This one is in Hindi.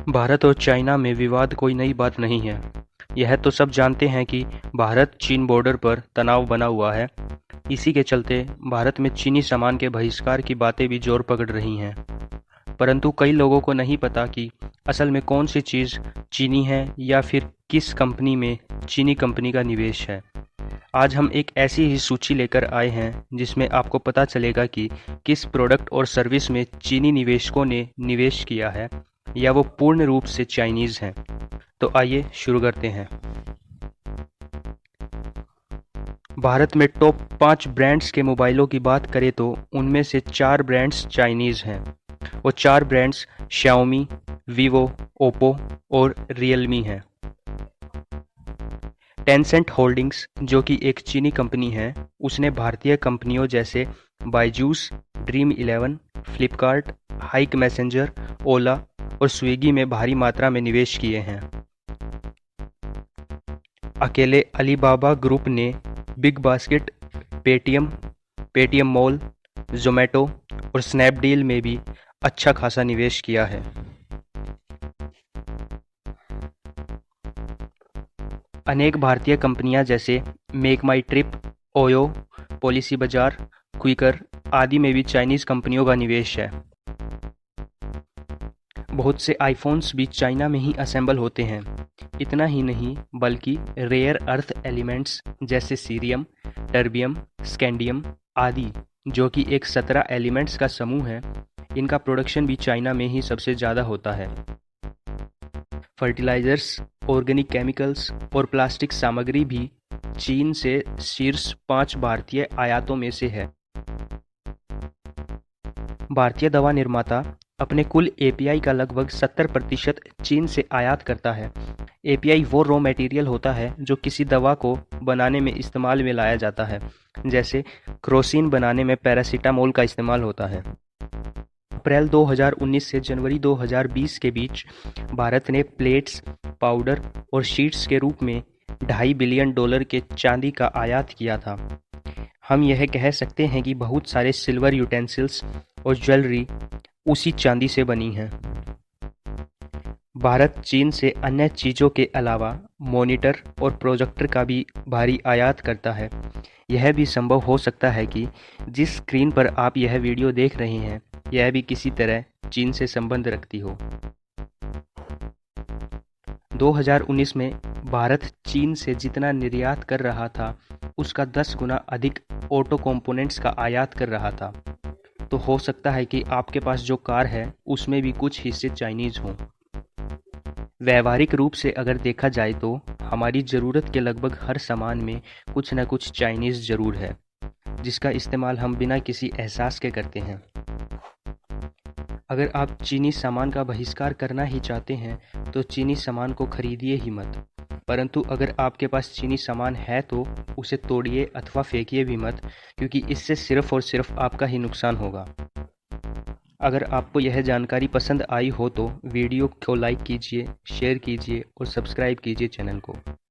भारत और चाइना में विवाद कोई नई बात नहीं है। यह तो सब जानते हैं कि भारत चीन बॉर्डर पर तनाव बना हुआ है। इसी के चलते भारत में चीनी सामान के बहिष्कार की बातें भी जोर पकड़ रही हैं। परंतु कई लोगों को नहीं पता कि असल में कौन सी चीज़ चीनी है या फिर किस कंपनी में चीनी कंपनी का निवेश है। आज हम एक ऐसी ही सूची लेकर आए हैं जिसमें आपको पता चलेगा कि किस प्रोडक्ट और सर्विस में चीनी निवेशकों ने निवेश किया है या वो पूर्ण रूप से चाइनीज़ हैं। तो आइए शुरू करते हैं। भारत में टॉप 5 ब्रांड्स के मोबाइलों की बात करें तो उनमें से 4 ब्रांड्स चाइनीज़ हैं। वो 4 ब्रांड्स शाओमी, वीवो, ओप्पो और रियलमी हैं। टेंसेंट होल्डिंग्स, जो कि एक चीनी कंपनी है, उसने भारतीय कंपनियों जैसे बायजूस, ड्रीम11, फ्लिपकार्ट, हाइक मैसेंजर, ओला और स्विगी में भारी मात्रा में निवेश किए हैं। अकेले अलीबाबा ग्रुप ने big basket, Paytm mall, Zomato और स्नैपडील में भी अच्छा खासा निवेश किया है। अनेक भारतीय कंपनियां जैसे मेक माई ट्रिप, ओयो, पॉलिसी बाजार, क्विकर आदि में भी चाइनीज कंपनियों का निवेश है। बहुत से आईफोन्स भी चाइना में ही असेंबल होते हैं। इतना ही नहीं बल्कि रेयर अर्थ एलिमेंट्स जैसे सीरियम, टर्बियम, स्कैंडियम आदि, जो कि एक 17 एलिमेंट्स का समूह है, इनका प्रोडक्शन भी चाइना में ही सबसे ज़्यादा होता है। फर्टिलाइजर्स, ऑर्गेनिक केमिकल्स और प्लास्टिक सामग्री भी चीन से शीर्ष 5 भारतीय आयातों में से है। भारतीय दवा निर्माता अपने कुल एपीआई का लगभग 70% चीन से आयात करता है। एपीआई वो रॉ मटेरियल होता है जो किसी दवा को बनाने में इस्तेमाल में लाया जाता है, जैसे क्रोसिन बनाने में पैरासीटामोल का इस्तेमाल होता है। अप्रैल 2019 से जनवरी 2020 के बीच भारत ने प्लेट्स, पाउडर और शीट्स के रूप में $2.5 बिलियन के चांदी का आयात किया था। हम यह कह सकते हैं कि बहुत सारे सिल्वर यूटेंसिल्स और ज्वेलरी उसी चांदी से बनी हैं। भारत चीन से अन्य चीज़ों के अलावा मॉनिटर और प्रोजेक्टर का भी भारी आयात करता है। यह भी संभव हो सकता है कि जिस स्क्रीन पर आप यह वीडियो देख रहे हैं, यह भी किसी तरह चीन से संबंध रखती हो। 2019 में भारत चीन से जितना निर्यात कर रहा था, उसका 10 गुना अधिक ऑटो कंपोनेंट्स का आयात कर रहा था। तो हो सकता है कि आपके पास जो कार है उसमें भी कुछ हिस्से चाइनीज़ हों। व्यावहारिक रूप से अगर देखा जाए तो हमारी ज़रूरत के लगभग हर सामान में कुछ न कुछ चाइनीज़ ज़रूर है, जिसका इस्तेमाल हम बिना किसी एहसास के करते हैं। अगर आप चीनी सामान का बहिष्कार करना ही चाहते हैं तो चीनी सामान को खरीदिए ही मत। परंतु अगर आपके पास चीनी सामान है तो उसे तोड़िए अथवा फेंकिए भी मत, क्योंकि इससे सिर्फ और सिर्फ आपका ही नुकसान होगा। अगर आपको यह जानकारी पसंद आई हो तो वीडियो को लाइक कीजिए, शेयर कीजिए और सब्सक्राइब कीजिए चैनल को।